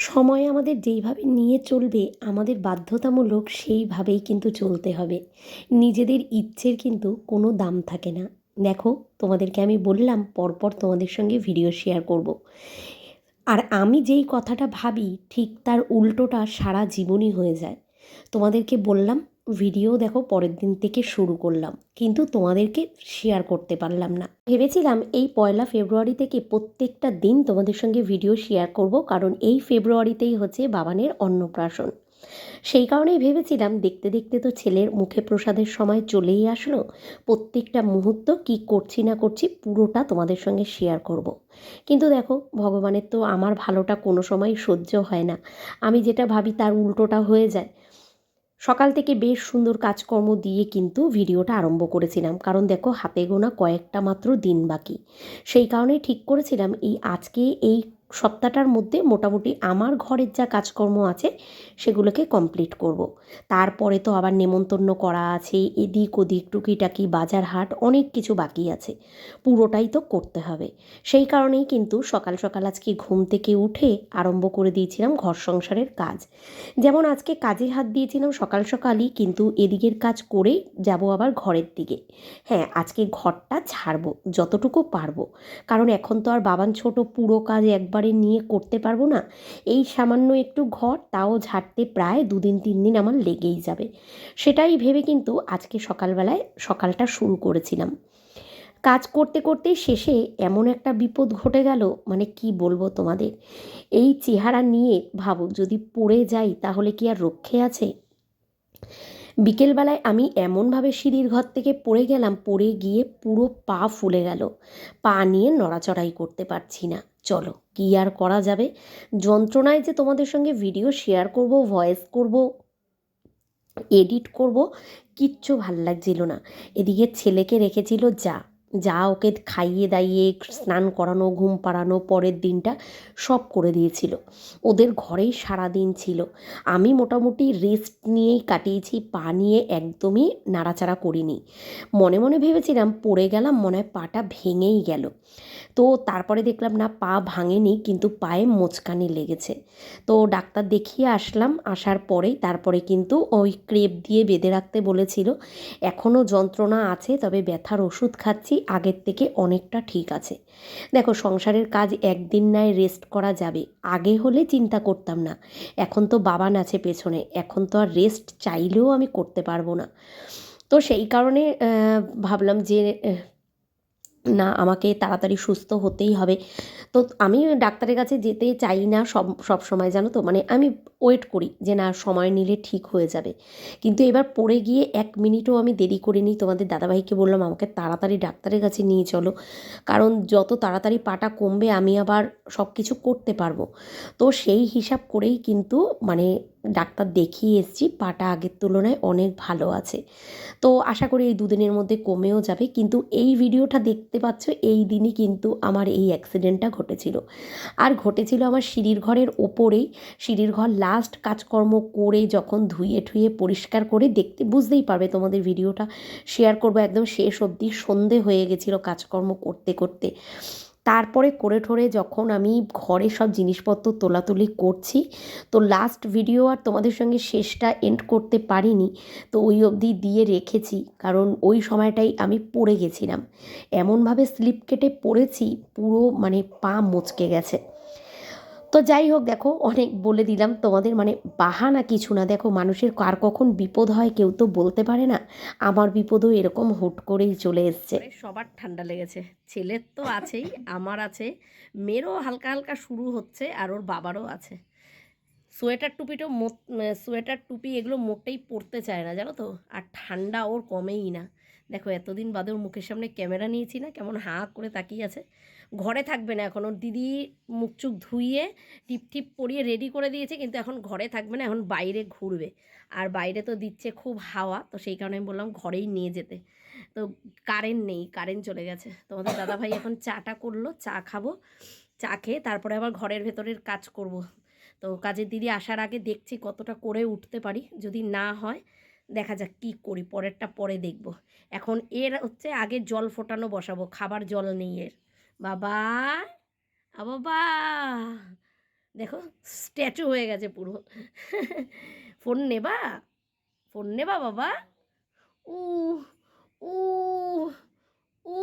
সময় আমাদের যেইভাবে নিয়ে চলবে আমাদের বাধ্যতামূলক সেইভাবেই কিন্তু চলতে হবে। নিজেদের ইচ্ছের কিন্তু কোনো দাম থাকে না। দেখো, তোমাদেরকে আমি বললাম পরপর তোমাদের সঙ্গে ভিডিও শেয়ার করব। আর আমি যেই কথাটা ভাবি ঠিক তার উল্টোটা সারা জীবনই হয়ে যায়। তোমাদেরকে বললাম ভিডিও দেখো পরের দিন থেকে শুরু করলাম, কিন্তু তোমাদেরকে শেয়ার করতে পারলাম না। ভেবেছিলাম এই 1 ফেব্রুয়ারি থেকে প্রত্যেকটা দিন তোমাদের সঙ্গে ভিডিও শেয়ার করব, কারণ এই ফেব্রুয়ারিতেই হচ্ছে বাবানের অন্নপ্রাশন। সেই কারণেই ভেবেছিলাম দেখতে দেখতে তো ছেলের মুখে প্রসাদের সময় চলেই আসলো, প্রত্যেকটা মুহূর্ত কি করছি না করছি পুরোটা তোমাদের সঙ্গে শেয়ার করব। কিন্তু দেখো, ভগবানের তো আমার ভালোটা কোনো সময় সহ্য হয় না। আমি যেটা ভাবি তার উল্টোটা হয়ে যায়। সকাল থেকে বেশ সুন্দর কাজকর্ম দিয়ে কিন্তু ভিডিওটা আরম্ভ করেছিলাম, কারণ দেখো হাতে গোনা কয়েকটা মাত্র দিন বাকি। সেই কারণেই ঠিক করেছিলাম আজকে এই সপ্তাহটার মধ্যে মোটামুটি আমার ঘরের যা কাজকর্ম আছে সেগুলোকে কমপ্লিট করব। তারপরে তো আবার নেমন্তন্ন করা আছে, এদিক ওদিক টুকিটাকি বাজার হাট অনেক কিছু বাকি আছে, পুরোটাই তো করতে হবে। সেই কারণেই কিন্তু সকাল সকাল আজকে ঘুম থেকে উঠে আরম্ভ করে দিয়েছিলাম ঘর সংসারের কাজ। যেমন আজকে কাজে হাত দিয়েছিলাম সকাল সকালই, কিন্তু এদিকের কাজ করেই যাব আবার ঘরের দিকে। হ্যাঁ, আজকে ঘরটা ঝাড়বো যতটুকু পারবো, কারণ এখন তো আর বাবান ছোট, পুরো কাজ একবারে নিয়ে করতে পারবো না। এই সামান্য একটু ঘর, তাও ঝাড়তে প্রায় 2 দিন 3 দিন আমার লেগেই যাবে। সেটাই ভেবে কিন্তু আজকে সকালবেলায় সকালটা শুরু করেছিলাম। কাজ করতে করতেই শেষে এমন একটা বিপদ ঘটে গেল, মানে কি বলবো তোমাদের। এই চেহারা নিয়ে ভাবো যদি পড়ে যাই তাহলে কি আর রক্ষে আছে। বিকেলবেলায় আমি এমনভাবে সিঁড়ির ঘর থেকে পড়ে গেলাম, পড়ে গিয়ে পুরো পা ফুলে গেল। পা নিয়ে নড়াচড়াই করতে পারছি না। চলো কি আর করা যাবে, যন্ত্রণায় যে তোমাদের সঙ্গে ভিডিও শেয়ার করব, ভয়েস করব, এডিট করব, কিচ্ছু ভাল লাগছিল না। এদিকে ছেলেকে রেখেছিল যা যা ওকে খাইয়ে দাইয়ে স্নান করানো, ঘুম পাড়ানো, পরের দিনটা সব করে দিয়েছিল। ওদের ঘরেই সারা দিন ছিল। আমি মোটামুটি রেস্ট নিয়েই কাটিয়েছি, পা নিয়ে একদমই নাড়াচাড়া করিনি। মনে মনে ভেবেছিলাম পড়ে গেলাম, মনে হয় পাটা ভেঙেই গেল। তো তারপরে দেখলাম না, পা ভাঙেনি, কিন্তু পায়ে মোচকানি লেগেছে। তো ডাক্তার দেখিয়ে আসলাম, আসার পরেই তারপরে কিন্তু ওই ক্রেপ দিয়ে বেঁধে রাখতে বলেছিল। এখনও যন্ত্রণা আছে, তবে ব্যথার ওষুধ খাচ্ছি, আগের থেকে অনেকটা ঠিক আছে। দেখো, সংসারের কাজ একদিন নয় রেস্ট করা যাবে, আগে হলে চিন্তা করতাম না। এখন তো বাবান আছে পেছনে, এখন তো আর রেস্ট চাইলেও আমি করতে পারবো না। তো সেই কারণে ভাবলাম যে না, আমাকে তাড়াতাড়ি সুস্থ হতেই হবে। তো আমি ডাক্তারের কাছে যেতে চাই না সব সময়, জানো তো, মানে আমি ওয়েট করি যে না সময় নিলে ঠিক হয়ে যাবে। কিন্তু এবার পড়ে গিয়ে 1 মিনিটও আমি দেরি করিনি, তোমাদের দাদাভাইকে বললাম আমাকে তাড়াতাড়ি ডাক্তারের কাছে নিয়ে চলো, কারণ যত তাড়াতাড়ি পাটা কমবে আমি আবার সব কিছু করতে পারবো। তো সেই হিসাব করেই কিন্তু মানে ডাক্তার দেখিয়ে এসেছি, পাটা আগের তুলনায় অনেক ভালো আছে। তো আশা করি এই 2 দিনের মধ্যে কমেও যাবে। কিন্তু এই ভিডিওটা দেখতে পাচ্ছ, এই দিনই কিন্তু আমার এই অ্যাক্সিডেন্টটা ঘটেছিল। আর ঘটেছিল আমার সিঁড়ির ঘরের ওপরেই। সিঁড়ির ঘর লাস্ট কাজকর্ম করে যখন ধুয়ে ঠুয়ে পরিষ্কার করে দেখতে বুঝতেই পারবে, তোমাদের ভিডিওটা শেয়ার করবো একদম শেষ অবধি। সন্ধে হয়ে গেছিলো কাজকর্ম করতে করতে। তারপরে করে ঠরে যখন আমি ঘরে সব জিনিসপত্র তোলাতুলি করছি, তো লাস্ট ভিডিও আর তোমাদের সঙ্গে শেষটা এন্ড করতে পারিনি। তো ওই অবধি দিয়ে রেখেছি, কারণ ওই সময়টাই আমি পড়ে গেছিলাম। এমনভাবে স্লিপ কেটে পড়েছি, পুরো মানে পা মচকে গেছে। তো যাই হোক, দেখো অনেক বলে দিলাম তোমাদের, মানে বাহানা কিছু না। দেখো, মানুষের কার কখন বিপদ হয় কেউ তো বলতে পারে না। আমার বিপদও এরকম হুট করেই চলে এসছে। সবার ঠান্ডা লেগেছে, ছেলের তো আছেই, আমার আছে, মেয়েরও হালকা হালকা শুরু হচ্ছে, আর ওর বাবারও আছে। সোয়েটার টুপিটাও সোয়েটার টুপি এগুলো মোটেই পরতে চায় না, জানো তো। আর ঠান্ডা ওর কমেই না। দেখো, এতদিন বাদে ওর মুখের সামনে ক্যামেরা নিয়েছি না, কেমন হাঁ করে তাকিয়ে আছে। ঘরে থাকবে না এখন, ওর দিদি মুখ চুখ ধুইয়ে টিপ টিপ পরিয়ে রেডি করে দিয়েছে, কিন্তু এখন ঘরে থাকবে না, এখন বাইরে ঘুরবে। আর বাইরে তো দিচ্ছে খুব হাওয়া, তো সেই কারণে আমি বললাম ঘরেই নিয়ে যেতে। তো কারেন্ট নেই, কারেন্ট চলে গেছে। তোমাদের দাদাভাই এখন চাটা করলো, চা খাবো, চা খেয়ে তারপরে আবার ঘরের ভেতরের কাজ করব। তো কাজের দিদি আসার আগে দেখছি কতটা করে উঠতে পারি, যদি না হয় দেখা যাক কী করি, পরেরটা পরে দেখব। এখন এর হচ্ছে আগে জল ফোটানো বসাবো, খাবার জল নেই এর। বাবা, বাবা, দেখো স্ট্যাচু হয়ে গেছে পুরো। ফোন নেবা, ফোন নেবা বাবা? উ উ উ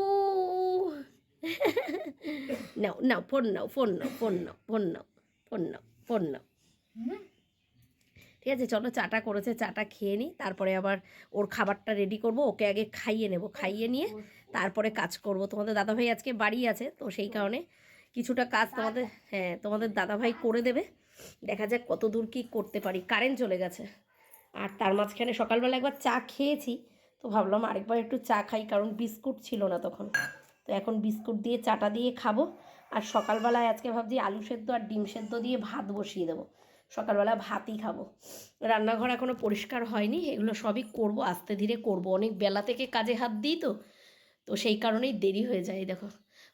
নাও নাও ফোন নাও, ফোন নাও, ফোন নাও, ফোন নাও, ফোন নাও, ফোন নাও। ঠিক আছে, চলো চাটা করেছে, চাটা খেয়ে নিই, তারপরে আবার ওর খাবারটা রেডি করব। ওকে আগে খাইয়ে নেব, খাইয়ে নিয়ে তারপরে কাজ করব। তোমাদের দাদাভাই আজকে বাড়ি আছে, তো সেই কারণে কিছুটা কাজ তোমাদের, হ্যাঁ তোমাদের দাদাভাই করে দেবে। দেখা যাক কত দূর কী করতে পারি। কারেন্ট চলে গেছে, আর তার মাঝখানে সকালবেলা একবার চা খেয়েছি, তো ভাবলাম আরেকবার একটু চা খাই, কারণ বিস্কুট ছিল না তখন। তো এখন বিস্কুট দিয়ে চাটা দিয়ে খাবো। আর সকালবেলায় আজকে ভাবছি আলু সেদ্ধ আর ডিম সেদ্ধ দিয়ে ভাত বসিয়ে দেবো। সকালবেলা ভাতই খাবো। রান্নাঘর এখনও পরিষ্কার হয়নি, এগুলো সবই করব, আস্তে ধীরে করব। অনেক বেলা থেকে কাজে হাত দিই, তো তো সেই কারণেই দেরি হয়ে যায়। দেখো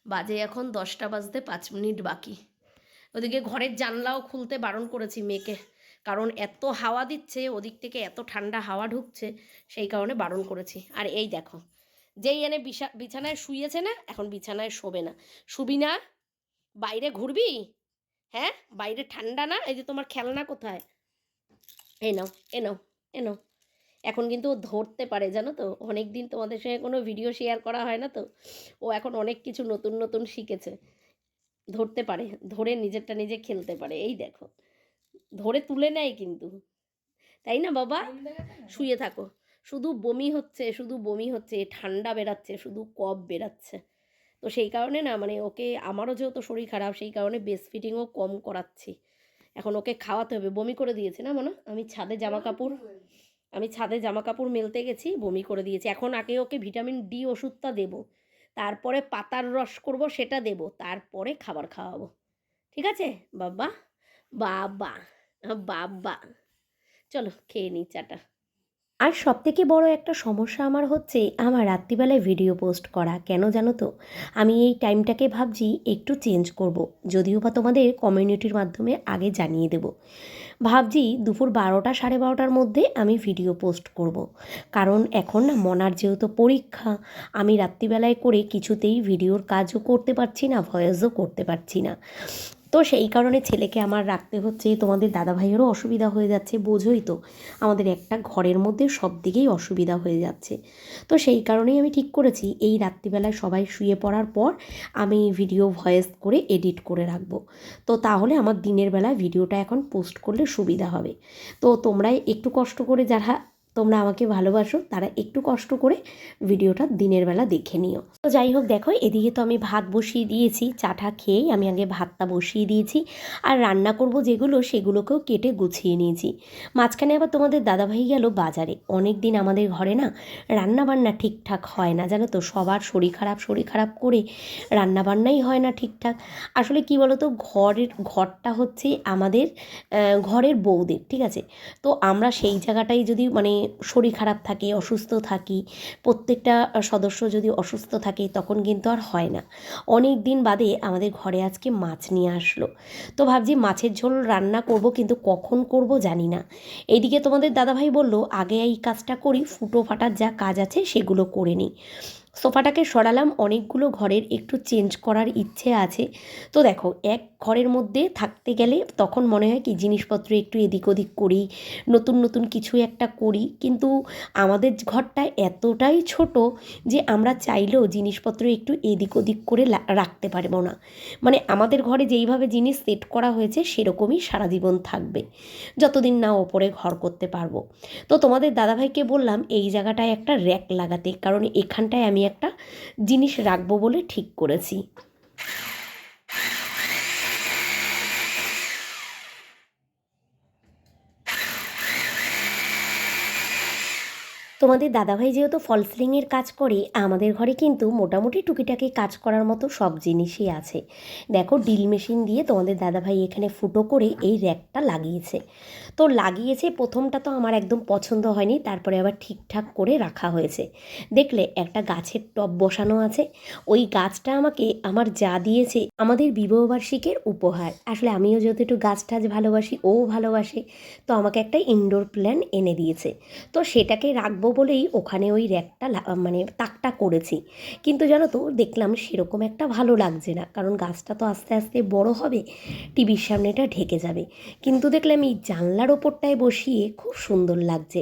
বাজে এখন 10টা বাজতে 5 মিনিট বাকি। ওদিকে ঘরের জানলাও খুলতে বারণ করেছি মেয়েকে, কারণ এত হাওয়া দিচ্ছে, ওদিক থেকে এত ঠান্ডা হাওয়া ঢুকছে, সেই কারণে বারণ করেছি। আর এই দেখো, যেই এনে বিছানায় শুয়েছে না, এখন বিছানায় শোবে না। শুবি না, বাইরে ঘুরবি? হ্যাঁ, বাইরে ঠান্ডা না? এই যে তোমার খেলনা কোথায়? এ নাও, এ নাও, এ নাও। এখন কিন্তু ও ধরতে পারে, জানো তো, অনেক দিন তোমাদের সঙ্গে কোনো ভিডিও শেয়ার করা হয় না, তো ও এখন অনেক কিছু নতুন নতুন শিখেছে। ধরতে পারে, ধরে নিজেরটা নিজে খেলতে পারে। এই দেখো, ধরে তুলে নেয় কিন্তু, তাই না বাবা? শুয়ে থাকো। শুধু বমি হচ্ছে, শুধু বমি হচ্ছে, ঠান্ডা বেরাচ্ছে, শুধু কফ বেরাচ্ছে। তো সেই কারণে না, মানে ওকে, আমারও যেহেতু শরীর খারাপ, সেই কারণে ব্রেস্ট ফিডিংও কম করাচ্ছি। এখন ওকে খাওয়াতে হবে। বমি করে দিয়েছে না মনে, আমি ছাদে জামা কাপড় মেলতে গেছি, বমি করে দিয়েছি। এখন আগে ওকে ভিটামিন ডি ওষুধটা দেবো, তারপরে পাতার রস করব, সেটা দেবো, তারপরে খাবার খাওয়াবো। ঠিক আছে বাবা? বাবা, বাবা, চলো খেয়ে নিই চাটা। আর সবথেকে বড় একটা সমস্যা আমার হচ্ছে আমার রাত্রিবেলায় ভিডিও পোস্ট করা। কেন জানো তো? আমি এই টাইমটাকে ভাবছি একটু চেঞ্জ করব, যদিও বা তোমাদের কমিউনিটির মাধ্যমে আগে জানিয়ে দেব। ভাবছি দুপুর 12টা 12:30টার মধ্যে আমি ভিডিও পোস্ট করব। কারণ এখন না মনার যেহেতু পরীক্ষা, আমি রাত্রিবেলায় করে কিছুতেই ভিডিওর কাজও করতে পারছি না, ভয়েসও করতে পারছি না। তো সেই কারণে ছেলেকে আমার রাখতে হচ্ছে। তোমাদের দাদাভাইয়েরও অসুবিধা হয়ে যাচ্ছে, বোঝোই তো, আমাদের একটা ঘরের মধ্যে সব দিকেই অসুবিধা হয়ে যাচ্ছে। তো সেই কারণেই আমি ঠিক করেছি এই রাত্রিবেলায় সবাই শুয়ে পড়ার পর আমি ভিডিও ভয়েস করে এডিট করে রাখবো। তো তাহলে আমার দিনের বেলায় ভিডিওটা এখন পোস্ট করলে সুবিধা হবে। তো তোমরাই একটু কষ্ট করে, যারা তোমরা আমাকে ভালোবাসো, তারা একটু কষ্ট করে ভিডিওটা দিনের বেলা দেখে নিও। তো যাই হোক, দেখো এদিকে তো আমি ভাত বসিয়ে দিয়েছি। চাটা খেয়েই আমি আগে ভাতটা বসিয়ে দিয়েছি, আর রান্না করব যেগুলো সেগুলোকেও কেটে গুছিয়ে নিয়েছি। মাঝখানে আবার তোমাদের দাদাভাই গেল বাজারে। অনেক দিন আমাদের ঘরে না রান্নাবান্না ঠিকঠাক হয় না, জানো তো, সবার শরীর খারাপ করে রান্নাবান্নাই হয় না ঠিকঠাক। আসলে কি বলো তো, ঘরটা হচ্ছে আমাদের ঘরের বউদের, ঠিক আছে? তো আমরা সেই জায়গাটাই যদি মানে শরীর খারাপ থাকে, অসুস্থ থাকি, প্রত্যেকটা সদস্য যদি অসুস্থ থাকে, তখন কিন্তু আর হয় না। অনেক দিন বাদে আমাদের ঘরে আজকে মাছ নিয়ে আসলো, তো ভাবছি মাছের ঝোল রান্না করব, কিন্তু কখন করব জানি না। এইদিকে তোমাদের দাদাভাই বলল আগে এই কাজটা করি, ফুটো ফাটার যা কাজ আছে সেগুলো করে নিই। সোফাটাকে সরালাম, অনেকগুলো ঘরের একটু চেঞ্জ করার ইচ্ছে আছে। তো দেখো, এক ঘরের মধ্যে থাকতে গেলে তখন মনে হয় কি জিনিসপত্র একটু এদিক ওদিক করি, নতুন নতুন কিছু একটা করি, কিন্তু আমাদের ঘরটা এতটাই ছোট যে আমরা চাইলেও জিনিসপত্র একটু এদিক ওদিক করে রাখতে পারবো না। মানে আমাদের ঘরে যেইভাবে জিনিস সেট করা হয়েছে সেরকমই সারা জীবন থাকবে, যতদিন না ওপরে ঘর করতে পারবো। তো তোমাদের দাদাভাইকে বললাম এই জায়গাটায় একটা র্যাক লাগাতে, কারণ এখানটায় আমি একটা জিনিস রাখবো বলে ঠিক করেছি। তোমাদের দাদাভাই যেহেতু ফল সিলিংয়ের কাজ করে, আমাদের ঘরে কিন্তু মোটামুটি টুকিটাকি কাজ করার মতো সব জিনিসই আছে। দেখো ড্রিল মেশিন দিয়ে তোমাদের দাদাভাই এখানে ফুটো করে এই র্যাকটা লাগিয়েছে। তো লাগিয়েছে, প্রথমটা তো আমার একদম পছন্দ হয়নি, তারপরে আবার ঠিকঠাক করে রাখা হয়েছে। দেখলে একটা গাছের টব বসানো আছে, ওই গাছটা আমাকে আমার যা দিয়েছে আমাদের বিবাহবার্ষিকীর উপহার। আসলে আমিও যেহেতু একটু গাছ টাছ ভালোবাসি, ও ভালোবাসে, তো আমাকে একটা ইনডোর প্ল্যান্ট এনে দিয়েছে। তো সেটাকে রাখবো বলেই ওখানে ওই র্যাকটা মানে তাকটা করেছি। কিন্তু জানো তো দেখলাম সেরকম একটা ভালো লাগছে না, কারণ গাছটা তো আস্তে আস্তে বড় হবে, টিভির সামনেটা ঢেকে যাবে। কিন্তু দেখলাম এই জানলার ওপরটায় বসিয়ে খুব সুন্দর লাগছে।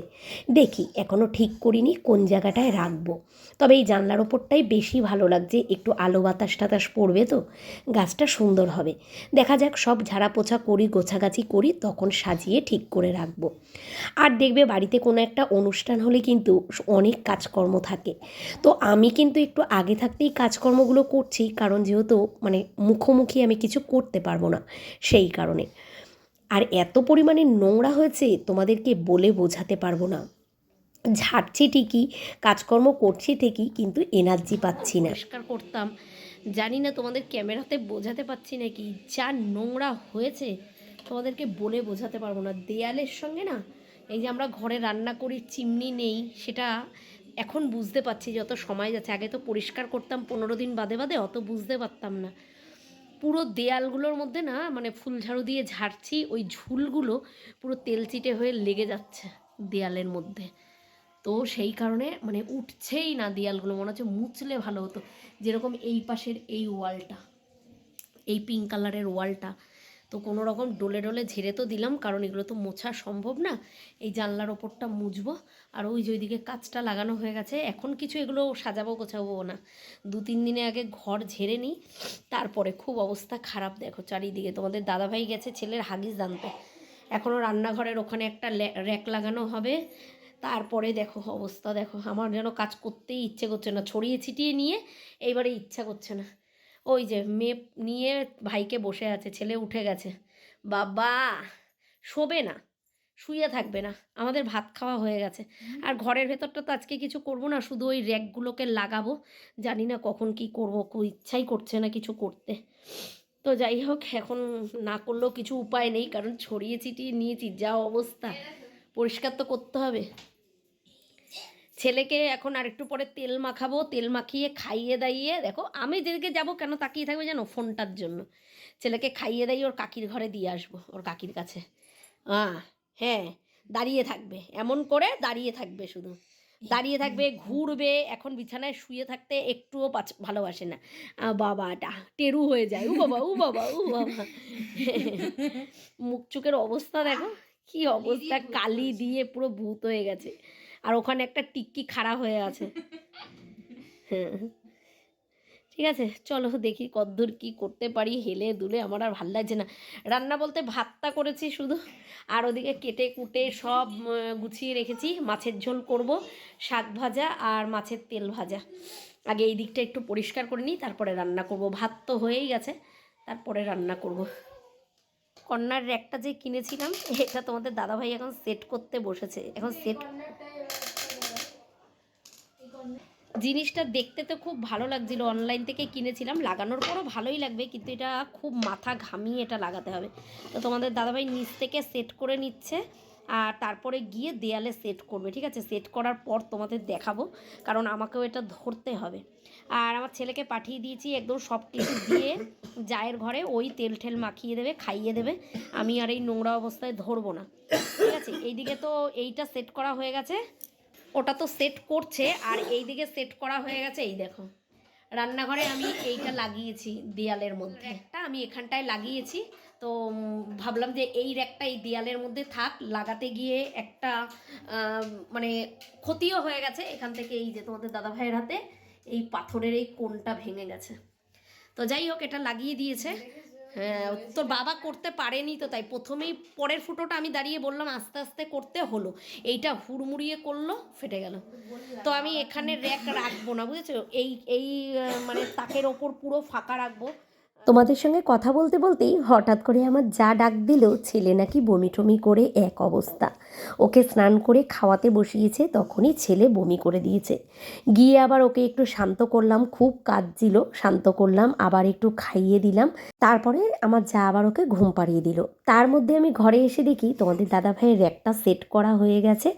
দেখি এখনও ঠিক করিনি কোন জায়গাটায় রাখবো, তবে এই জানলার ওপরটাই বেশি ভালো লাগছে, একটু আলো বাতাস টাতাস পড়বে তো গাছটা সুন্দর হবে। দেখা যাক, সব ঝাড়া পোছা করি, গোছাগাছি করি, তখন সাজিয়ে ঠিক করে রাখবো। আর দেখবে বাড়িতে কোনো একটা অনুষ্ঠান হলে কিন্তু অনেক কাজকর্ম থাকে, তো আমি কিন্তু একটু আগে থাকতেই কাজকর্মগুলো করছি, কারণ যেহেতু মানে মুখোমুখি আমি কিছু করতে পারবো না সেই কারণে। আর এত পরিমাণে নোংরা হয়েছে তোমাদেরকে বলে বোঝাতে পারবো না। ঝাড়ছি ঠিকই, কাজকর্ম করছি ঠিকই, কিন্তু এনার্জি পাচ্ছি না। পরিষ্কার করতাম, জানি না তোমাদের ক্যামেরাতে বোঝাতে পারছি নাকি, যা নোংরা হয়েছে তোমাদেরকে বলে বোঝাতে পারবো না। দেয়ালের সঙ্গে না, এই যে আমরা ঘরে রান্না করি চিমনি নেই, সেটা এখন বুঝতে পারছি যত সময় যাচ্ছে। আগে তো পরিষ্কার করতাম 15 দিন বাদে বাদে, অত বুঝতে পারতাম না। পুরো দেয়ালগুলোর মধ্যে না মানে ফুলঝাড়ু দিয়ে ঝাড়ছি, ওই ঝুলগুলো পুরো তেলচিটে হয়ে লেগে যাচ্ছে দেয়ালের মধ্যে। তো সেই কারণে মানে উঠছেই না দেয়ালগুলো, মনে হচ্ছে মুছলে ভালো হতো। যেরকম এই পাশের এই ওয়ালটা, এই পিঙ্ক কালারের ওয়ালটা, তো কোনো রকম ডলে ডলে ঝেড়ে তো দিলাম, কারণ এগুলো তো মোছা সম্ভব না। এই জানলার ওপরটা মুছবো। আর ওই যে ওইদিকে কাঁচটা লাগানো হয়ে গেছে, এখন কিছু এগুলো সাজাবো গোছাবো না, 2-3 দিনে আগে ঘর ঝেড়ে নিই, তারপরে। খুব অবস্থা খারাপ দেখো চারিদিকে। তোমাদের দাদাভাই গেছে ছেলের হাগিস আনতে, এখনও রান্নাঘরের ওখানে একটা র্যাক লাগানো হবে। তারপরে দেখো অবস্থা, দেখো আমার যেন কাজ করতেই ইচ্ছে করছে না, ছড়িয়ে ছিটিয়ে নিয়ে এইবারে ইচ্ছা করছে না। ওই যে মেয়ে নিয়ে ভাইকে বসে আছে, ছেলে উঠে গেছে, বাবা শোবে না, শুয়ে থাকবে না। আমাদের ভাত খাওয়া হয়ে গেছে। আর ঘরের ভেতরটা তো আজকে কিছু করব না, শুধু ওই র্যাকগুলোকে লাগাবো। জানি না কখন কি করব, খুব ইচ্ছাই করছে না কিছু করতে। তো যাই হোক, এখন না করলেও কিছু উপায় নেই, কারণ ছড়িয়ে ছিটিয়ে নিয়েছি, যা অবস্থা, পরিষ্কার তো করতে হবে। ছেলেকে এখন আরেকটু পরে তেল মাখাবো, তেল মাখিয়ে খাইয়ে দাইয়ে, দেখো আমি যেদিকে যাবো কেন তাকিয়ে থাকবে জানো, ফোনটার জন্য। ছেলেকে খাইয়ে দাইয়ে ওর কাকির ঘরে দিয়ে আসবো, ওর কাকির কাছে। হ্যাঁ, দাঁড়িয়ে থাকবে, এমন করে দাঁড়িয়ে থাকবে, শুধু দাঁড়িয়ে থাকবে, ঘুরবে। এখন বিছানায় শুয়ে থাকতে একটুও ভালোবাসে না। বাবাটা টেরু হয়ে যায়, উ বাবা উ বাবা উ বাবা। মুখ চোখের অবস্থা দেখো কি অবস্থা, কালি দিয়ে পুরো ভূত হয়ে গেছে। আর ওখানে একটা টিক্কি খাড়া হয়ে আছে। হ্যাঁ, ঠিক আছে, চলো দেখি কতদূর কি করতে পারি। হেলে দুলে আমার আর ভাল লাগছে না। রান্না বলতে ভাতটা করেছি শুধু, আর ওদিকে কেটে কুটে সব গুছিয়ে রেখেছি। মাছের ঝোল করব, শাক ভাজা আর মাছের তেল ভাজা। আগে এই দিকটা একটু পরিষ্কার করে নিই, তারপরে রান্না করব। ভাত তো হয়েই গেছে, তারপরে রান্না করব। কর্নার র্যাকটা যে কিনেছিলাম, এটা তোমাদের দাদাভাই এখন সেট করতে বসেছে। এখন সেট জিনিসটা দেখতে তো খুব ভালো লাগছিল, অনলাইন থেকে কিনেছিলাম, লাগানোর পরও ভালোই লাগবে, কিন্তু এটা খুব মাথা ঘামিয়ে এটা লাগাতে হবে। তো তোমাদের দাদাভাই নিচ থেকে সেট করে নিচ্ছে, আর তারপরে গিয়ে দেয়ালে সেট করবে। ঠিক আছে, সেট করার পর তোমাদের দেখাবো, কারণ আমাকেও এটা ধরতে হবে। আর আমার ছেলেকে পাঠিয়ে দিয়েছি একদম সব কিছু দিয়ে জায়ের ঘরে, ওই তেল ঠেল মাখিয়ে দেবে, খাইয়ে দেবে। আমি আর এই নোংরা অবস্থায় ধরবো না। ঠিক আছে, এইদিকে তো এইটা সেট করা হয়ে গেছে, ওটা তো সেট করছে, আর এই দিকে সেট করা হয়ে গেছে। এই দেখো রান্নাঘরে আমি এইটা লাগিয়েছি দেয়ালের মধ্যে, একটা আমি এখানটায় লাগিয়েছি। তো ভাবলাম যে এই র্যাকটা এই দেয়ালের মধ্যে থাক, লাগাতে গিয়ে একটা মানে ক্ষতিও হয়ে গেছে এখান থেকে। এই যে তোমাদের দাদা ভাইয়ের হাতে এই পাথরের এই কোণটা ভেঙে গেছে, তো যাই হোক এটা লাগিয়ে দিয়েছে। হ্যাঁ, তোর বাবা করতে পারেনি তো, তাই প্রথমেই পরের ফুটোটা আমি দাঁড়িয়ে বললাম, আস্তে আস্তে করতে হলো, এইটা হুড়মুড়িয়ে করলো, ফেটে গেল। তো আমি এখানে র্যাক রাখবো না, বুঝেছো, এই এই মানে তাকের ওপর পুরো ফাঁকা রাখবো। তোমাদের সঙ্গে কথা বলতে বলতেই হঠাৎ করে আমার যা ডাক দিল, ছেলে নাকি বমি টমি করে এক অবস্থা। ওকে স্নান করে খাওয়াতে বসিয়েছে, তখনই ছেলে বমি করে দিয়েছে। গিয়ে আবার ওকে একটু শান্ত করলাম, খুব কাঁদছিল, শান্ত করলাম, আবার একটু খাইয়ে দিলাম। তারপরে আমার যা আবার ওকে ঘুম পাড়িয়ে দিল। তার মধ্যে আমি ঘরে এসে দেখি তোমাদের দাদাভাইয়ের র্যাকটা সেট করা হয়ে গেছে,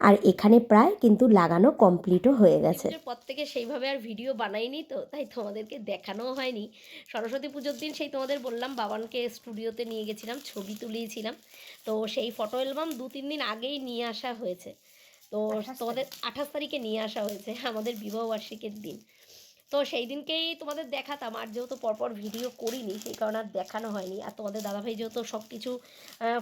আর এখানে প্রায় কিন্তু লাগানো কমপ্লিটও হয়ে গেছে। পর থেকে সেইভাবে আর ভিডিও বানাইনি তো, তাই তোমাদেরকে দেখানোও হয়নি। সরস্বতী পুজোর দিন সেই তোমাদের বললাম বাবানকে স্টুডিওতে নিয়ে গেছিলাম, ছবি তুলিয়েছিলাম। তো সেই ফটো অ্যালবাম 2-3 দিন আগেই নিয়ে আসা হয়েছে। তো তোমাদের 28 তারিখে নিয়ে আসা হয়েছে আমাদের বিবাহবার্ষিকীর দিন। তো সেই দিনকেই তোমাদের দেখাতাম, আর যেহেতু পরপর ভিডিও করিনি সেই কারণে আর দেখানো হয়নি। আর তোমাদের দাদাভাই যেহেতু সব কিছু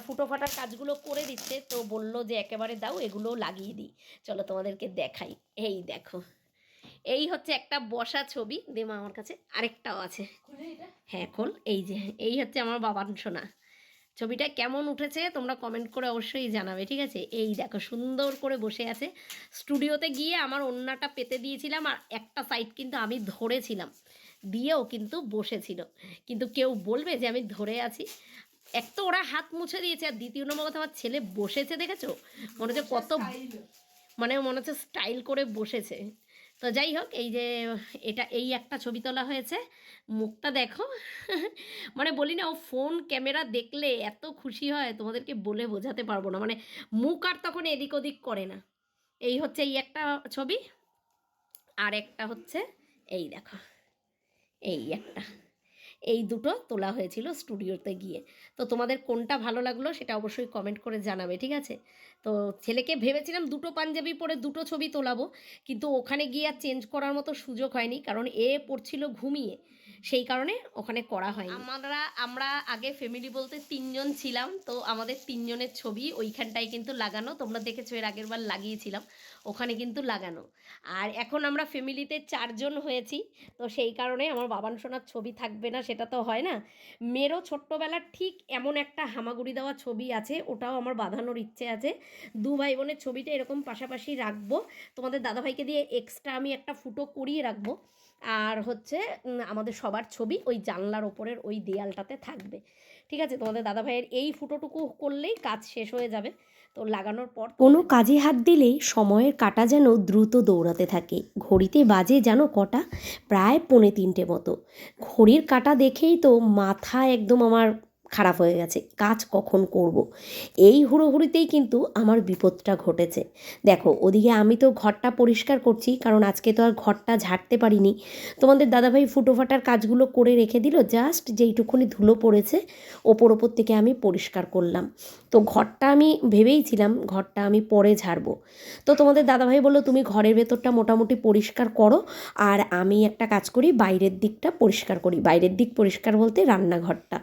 ফুটো ফাটার কাজগুলো করে দিচ্ছে, তো বললো যে একেবারে দাও এগুলো লাগিয়ে দিই। চলো তোমাদেরকে দেখাই। এই দেখো, এই হচ্ছে একটা বসা ছবি। দে মা আমার কাছে আরেকটাও আছে। হ্যাঁ খোল। এই যে এই হচ্ছে আমার বাবান সোনা। ছবিটা কেমন উঠেছে তোমরা কমেন্ট করে অবশ্যই জানাবে, ঠিক আছে? এই দেখো সুন্দর করে বসে আছে। স্টুডিওতে গিয়ে আমার ওড়নাটা পেতে দিয়েছিলাম, আর একটা সাইড কিন্তু আমি ধরেছিলাম, দিয়েও কিন্তু বসেছিল। কিন্তু কেউ বলবে যে আমি ধরে আছি? এক তো ওরা হাত মুছে দিয়েছে, আর দ্বিতীয় নম্বর কথা আমার ছেলে বসেছে, দেখেছো? মনে হচ্ছে কত, মানে মনে হচ্ছে স্টাইল করে বসেছে। তো যাই হোক, এই যে এটা এই একটা ছবি তোলা হয়েছে। মুখটা দেখো মানে বলি না, ও ফোন ক্যামেরা দেখলে এত খুশি হয় তোমাদেরকে বলে বোঝাতে পারবো না। মানে মুখ আর তখন এদিক ওদিক করে না। এই হচ্ছে এই একটা ছবি, আর একটা হচ্ছে এই দেখো, এই একটা, এই দুটো তোলা হয়েছিল স্টুডিওতে গিয়ে। তো তোমাদের কোনটা ভালো লাগলো সেটা অবশ্যই কমেন্ট করে জানাবে, ঠিক আছে? তো ছেলেকে ভেবেছিলাম দুটো পাঞ্জাবি পরে দুটো ছবি তোলাবো, কিন্তু ওখানে গিয়ে আর চেঞ্জ করার মতো সুযোগ হয়নি, কারণ এ পড়ছিল ঘুমিয়ে, সেই কারণে ওখানে করা হয়নি। আমরা আগে ফ্যামিলি বলতে 3জন ছিলাম, তো আমাদের 3জনের ছবি ওইখানটায় কিন্তু লাগানো, তোমরা দেখেছো এর আগের বার লাগিয়েছিলাম, ওখানে কিন্তু লাগানো। আর এখন আমরা ফ্যামিলিতে 4জন হয়েছি, তো সেই কারণে আমার বাবান সোনার ছবি থাকবে না সেটা তো হয় না। মেয়েরও ছোট্টবেলার ঠিক এমন একটা হামাগুড়ি দেওয়া ছবি আছে, ওটাও আমার বাঁধানোর ইচ্ছে আছে। দু ভাই বোনের ছবিটা এরকম পাশাপাশি রাখবো। তোমাদের দাদাভাইকে দিয়ে এক্সট্রা আমি একটা ফুটো করিয়ে রাখবো। আর হচ্ছে আমাদের সবার ছবি ওই জানলার ওপরের ওই দেয়ালটাতে থাকবে, ঠিক আছে? তোমাদের দাদাভাইয়ের এই ফুটোটুকু করলেই কাজ শেষ হয়ে যাবে। তো লাগানোর পর কোনো কাজে হাত দিলেই সময়ের কাঁটা যেন দ্রুত দৌড়াতে থাকে। ঘড়িতে বাজে যেন কটা, প্রায় 2:45 মতো। ঘড়ির কাঁটা দেখেই তো মাথা একদম আমার খারাপ হয়ে গেছে, কাজ কখন করব। এই হুড়োহুড়িতেই কিন্তু আমার বিপদটা ঘটেছে। দেখো ওদিকে আমি তো ঘরটা পরিষ্কার করছি, কারণ আজকে তো আর ঘরটা ঝাড়তে পারিনি। তোমাদের দাদাভাই ফুটো ফাটার কাজগুলো করে রেখে দিল, জাস্ট যেইটুকুনি ধুলো পড়েছে ওপর থেকে আমি পরিষ্কার করলাম। তো ঘরটা আমি ভেবেইছিলাম ঘরটা আমি পরে ঝাড়বো। তো তোমাদের দাদাভাই বললো তুমি ঘরের ভেতরটা মোটামুটি পরিষ্কার করো, আর আমি একটা কাজ করি বাইরের দিকটা পরিষ্কার করি। বাইরের দিক পরিষ্কার বলতে রান্নাঘরটা।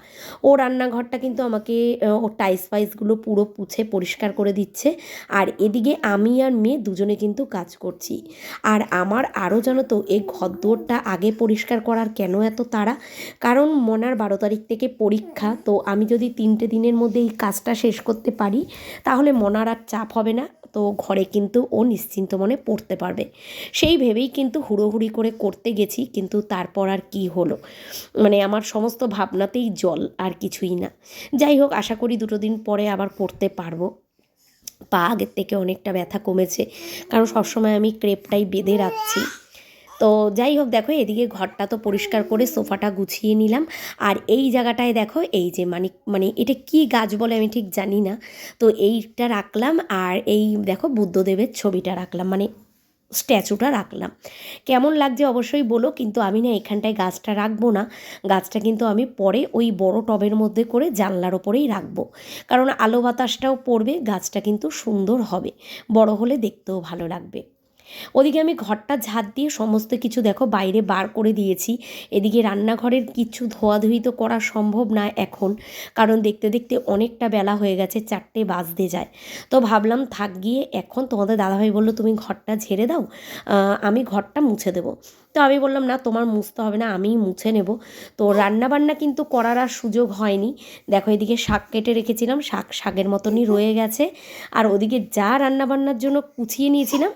ও রান্নাঘরটা কিন্তু আমাকে ও টাইলস ফাইলসগুলো পুরো পুছে পরিষ্কার করে দিচ্ছে। আর এদিকে আমি আর মেয়ে দুজনে কিন্তু কাজ করছি। আর আমার আরও জানো তো এই ঘরদোরটা আগে পরিষ্কার করার কেন এত তাড়া, কারণ মনার 12 তারিখ থেকে পরীক্ষা। তো আমি যদি 3টে দিনের মধ্যে এই কাজটা শেষ করতে পারি তাহলে মনার আর চাপ হবে না, তো ঘরে কিন্তু ও নিশ্চিন্ত মনে পড়তে পারবে। সেই ভেবেই কিন্তু হুড়োহুড়ি করে করতে গেছি, কিন্তু তারপর আর কি হলো, মানে আমার সমস্ত ভাবনাতেই জল, আর কিছুই না। যাই হোক, আশা করি 2 দিন পরে আবার করতে পারবো। পা আগের থেকে অনেকটা ব্যথা কমেছে, কারণ সবসময় আমি ক্রেপটাই বেঁধে রাখছি। তো যাই হোক, দেখো এদিকে ঘরটা তো পরিষ্কার করে সোফাটা গুছিয়ে নিলাম। আর এই জায়গাটায় দেখো এই যে মানে এটা কি গাছ বলে আমি ঠিক জানি না, তো এইটা রাখলাম। আর এই দেখো বুদ্ধদেবের ছবিটা রাখলাম, মানে স্ট্যাচুটা রাখলাম। কেমন লাগছে অবশ্যই বলো, কিন্তু আমি না এখানটায় গাছটা রাখবো না। গাছটা কিন্তু আমি পরে ওই বড় টবের মধ্যে করে জানলার ওপরেই রাখবো, কারণ আলো বাতাসটাও পড়বে, গাছটা কিন্তু সুন্দর হবে, বড় হলে দেখতেও ভালো লাগবে। ওদিকে আমি ঘরটা ঝাড় দিয়ে সমস্ত কিছু দেখো বাইরে বার করে দিয়েছি। এদিকে রান্নাঘরের কিছু ধোয়াধুয়ি তো করা সম্ভব না এখন, কারণ দেখতে দেখতে অনেকটা বেলা হয়ে গেছে, 4টে বাজতে যায়। তো ভাবলাম থাক গিয়ে, এখন তোমাদের দাদাভাই বললো তুমি ঘরটা ঝেড়ে দাও, আমি ঘরটা মুছে দেবো। তো আমি বললাম না, তোমার মুছতে হবে না, আমিই মুছে নেব। তো রান্নাবান্না কিন্তু করার আর সুযোগ হয়নি। দেখো এদিকে শাক কেটে রেখেছিলাম, শাকের মতনই রয়ে গেছে। আর ওদিকে যা রান্নাবান্নার জন্য কুচিয়ে নিয়েছিলাম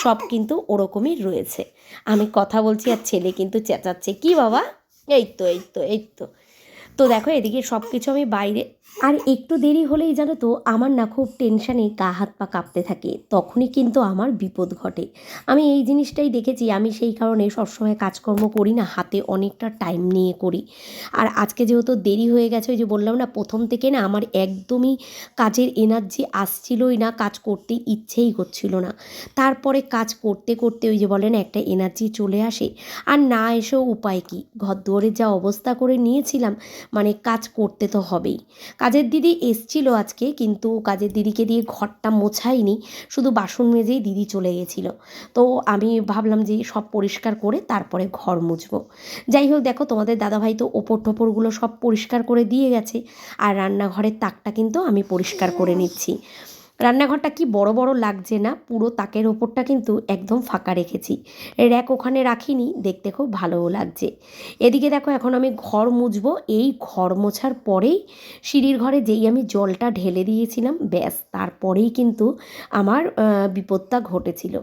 সব কিন্তু ওরকমই রয়েছে। আমি কথা বলছি আর ছেলে কিন্তু চেঁচাচ্ছে, কি বাবা? এই তো এই তো এই তো। তো দেখো এদিকে সব কিছু আমি বাইরে, আর একটু দেরি হলেই জানো তো আমার না খুব টেনশানে গা হাত পা কাঁপতে থাকে, তখনই কিন্তু আমার বিপদ ঘটে। আমি এই জিনিসটাই দেখেছি, আমি সেই কারণে সবসময় কাজকর্ম করি না, হাতে অনেকটা টাইম নিয়ে করি। আর আজকে যেহেতু দেরি হয়ে গেছে, ওই যে বললাম না প্রথম থেকে না আমার একদমই কাজের এনার্জি আসছিলই না, কাজ করতে ইচ্ছেই করছিল না। তারপরে কাজ করতে করতে ওই যে বলে না একটা এনার্জি চলে আসে, আর না এসেও উপায় কী, ঘর দুয়ারের যা অবস্থা করে নিয়েছিলাম, মানে কাজ করতে তো হবেই। কাজের দিদি এসছিল আজকে, কিন্তু কাজের দিদিকে দিয়ে ঘরটা মোছাইনি, শুধু বাসন মেজেই দিদি চলে গেছিলো। তো আমি ভাবলাম যে সব পরিষ্কার করে তারপরে ঘর মুছবো। যাই হোক, দেখো তোমাদের দাদাভাই তো ওপর টোপরগুলো সব পরিষ্কার করে দিয়ে গেছে, আর রান্নাঘরের তাকটা কিন্তু আমি পরিষ্কার করে নিচ্ছি। রান্নাঘরটা কি বড় বড় লাগছে না, পুরো তাকের ওপরটা কিন্তু একদম ফাঁকা রেখেছি, র্যাক ওখানে রাখিনি, দেখতে খুব ভালোও লাগছে। এদিকে দেখো এখন আমি ঘর মুছবো। এই ঘর মোছার পরেই সিঁড়ির ঘরে যেই আমি জলটা ঢেলে দিয়েছিলাম, ব্যাস তারপরেই কিন্তু আমার বিপদটা ঘটেছিল,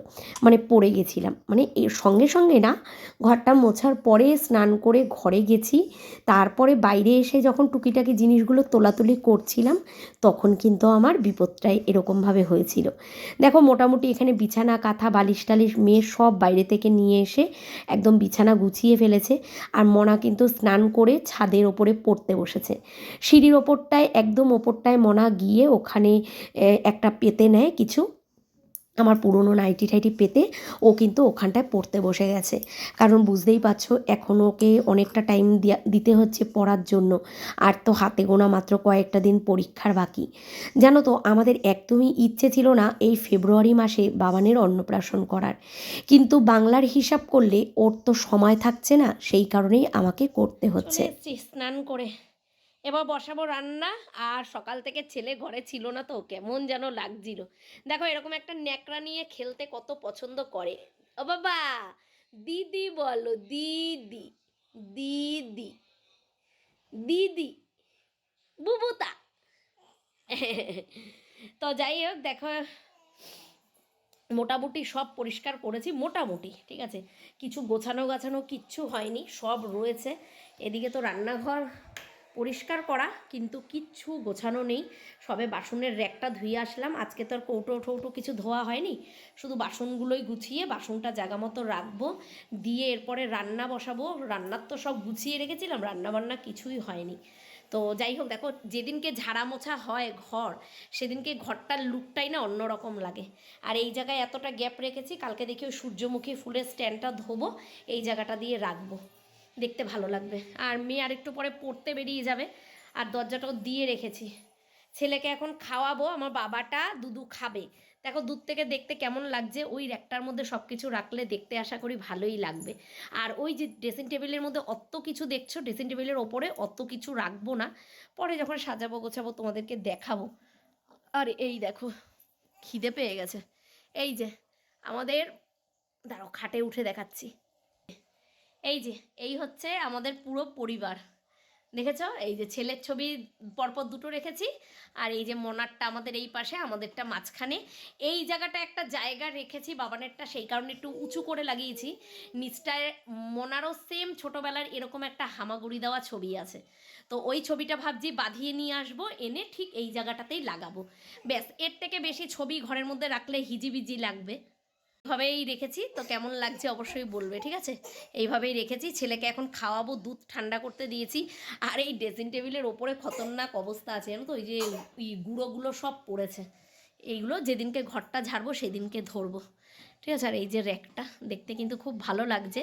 মানে পড়ে গেছিলাম। মানে এর সঙ্গে সঙ্গে না, ঘরটা মোছার পরে স্নান করে ঘরে গেছি, তারপরে বাইরে এসে যখন টুকিটাকি জিনিসগুলো তোলাতুলি করছিলাম, তখন কিন্তু আমার বিপদটাই এরকমভাবে হয়েছিল। দেখো মোটামুটি এখানে বিছানা কাঁথা বালিশ টালিশ মেয়ে সব বাইরে থেকে নিয়ে এসে একদম বিছানা গুছিয়ে ফেলেছে। আর মনা কিন্তু স্নান করে ছাদের ওপরে পড়তে বসেছে। সিঁড়ির ওপরটায় একদম ওপরটায় মনা গিয়ে ওখানে একটা পেতে নেয় কিছু, আমার পুরনো নাইটি টাইটি পেতে ও কিন্তু ওখানটায় পড়তে বসে গেছে। কারণ বুঝতেই পারছো, এখন ওকে অনেকটা টাইম দিতে হচ্ছে পড়ার জন্য, আর তো হাতে গোনা মাত্র কয়েকটা দিন পরীক্ষার বাকি। জানো তো, আমাদের একদমই ইচ্ছে ছিল না এই ফেব্রুয়ারি মাসে বাবানের অন্নপ্রাশন করার, কিন্তু বাংলার হিসাব করলে ওর তো সময় থাকছে না, সেই কারণেই আমাকে করতে হচ্ছে। স্নান করে এবার বসাবো রান্না। আর সকাল থেকে ছেলে ঘরে ছিল না, তো কেমন যেন লাগছিল। দেখো এরকম একটা ন্যাকড়া নিয়ে খেলতে কত পছন্দ করে। ও বাবা, দিদি বলো, দিদি দিদি দিদি বুবুতা। তো যাই হোক, দেখো মোটামুটি সব পরিষ্কার করেছি, মোটামুটি ঠিক আছে, কিছু গোছানো গাছানো কিচ্ছু হয়নি, সব রয়েছে। এদিকে তো রান্নাঘর পরিষ্কার করা, কিন্তু কিচ্ছু গোছানো নেই। সবে বাসনের র্যাকটা ধুয়ে আসলাম, আজকে তো আর কৌটো টৌটো কিছু ধোয়া হয়নি, শুধু বাসনগুলোই গুছিয়ে বাসনটা জায়গা মতো রাখবো, দিয়ে এরপরে রান্না বসাবো। রান্নার তো সব গুছিয়ে রেখেছিলাম, রান্না বান্না কিছুই হয়নি। তো যাই হোক, দেখো যেদিনকে ঝাড়া মোছা হয় ঘর, সেদিনকে ঘরটার লুকটাই না অন্যরকম লাগে। আর এই জায়গায় এতটা গ্যাপ রেখেছি, কালকে দেখি ওই সূর্যমুখী ফুলের স্ট্যান্ডটা ধোবো, এই জায়গাটা দিয়ে রাখবো, দেখতে ভালো লাগবে। আর মেয়ে আর একটু পরে পড়তে বেরিয়ে যাবে, আর দরজাটাও দিয়ে রেখেছি। ছেলেকে এখন খাওয়াবো, আমার বাবাটা দুধু খাবে। দেখো দুধ থেকে দেখতে কেমন লাগছে, ওই র্যাকটার মধ্যে সব কিছু রাখলে দেখতে আশা করি ভালোই লাগবে। আর ওই যে ড্রেসিং টেবিলের মধ্যে অত কিছু দেখছো, ড্রেসিং টেবিলের ওপরে অত কিছু রাখবো না, পরে যখন সাজাবো গোছাবো তোমাদেরকে দেখাবো। আর এই দেখো, খিদে পেয়ে গেছে। এই যে আমাদের, দাঁড়াও খাটে উঠে দেখাচ্ছি, এই যে এই হচ্ছে আমাদের পুরো পরিবার। দেখেছ, এই যে ছেলের ছবি পরপর দুটো রেখেছি, আর এই যে মনারটা আমাদের এই পাশে, আমাদেরটা মাঝখানে। এই জায়গাটা একটা জায়গা রেখেছি, বাবানেরটা সেই কারণে একটু উঁচু করে লাগিয়েছি। নিচটায় মনারও সেম ছোটোবেলার এরকম একটা হামাগুড়ি দেওয়া ছবি আছে, তো ওই ছবিটা ভাবছি বাঁধিয়ে নিয়ে আসবো, এনে ঠিক এই জায়গাটাতেই লাগাবো। ব্যাস, এর থেকে বেশি ছবি ঘরের মধ্যে রাখলে হিজিবিজি লাগবে। এইভাবেই রেখেছি, তো কেমন লাগছে অবশ্যই বলবে, ঠিক আছে? এইভাবেই রেখেছি। ছেলেকে এখন খাওয়াবো, দুধ ঠান্ডা করতে দিয়েছি। আর এই ড্রেসিং টেবিলের ওপরে খতরনাক অবস্থা আছে জানো তো, ওই যে গুঁড়োগুলো সব পড়েছে, এইগুলো যেদিনকে ঘরটা ঝাড়বো সেদিনকে ধরবো, ঠিক আছে? আর এই যে র্যাকটা দেখতে কিন্তু খুব ভালো লাগছে,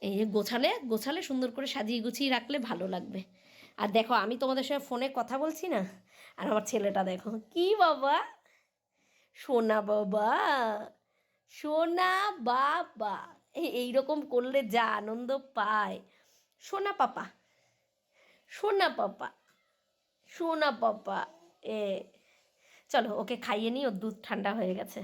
এই যে গোছালে গোছালে সুন্দর করে সাজিয়ে গুছিয়ে রাখলে ভালো লাগবে। আর দেখো আমি তোমাদের সঙ্গে ফোনে কথা বলছি না, আর আমার ছেলেটা দেখো, কি বাবা, সোনা বাবা, সোনা বাবা, এইরকম করলে যা আনন্দ পায়। সোনা পাপা, সোনা পাপা, সোনা পাপা। এ চলো ওকে খাইয়ে নিই, ওর দুধ ঠান্ডা হয়ে গেছে।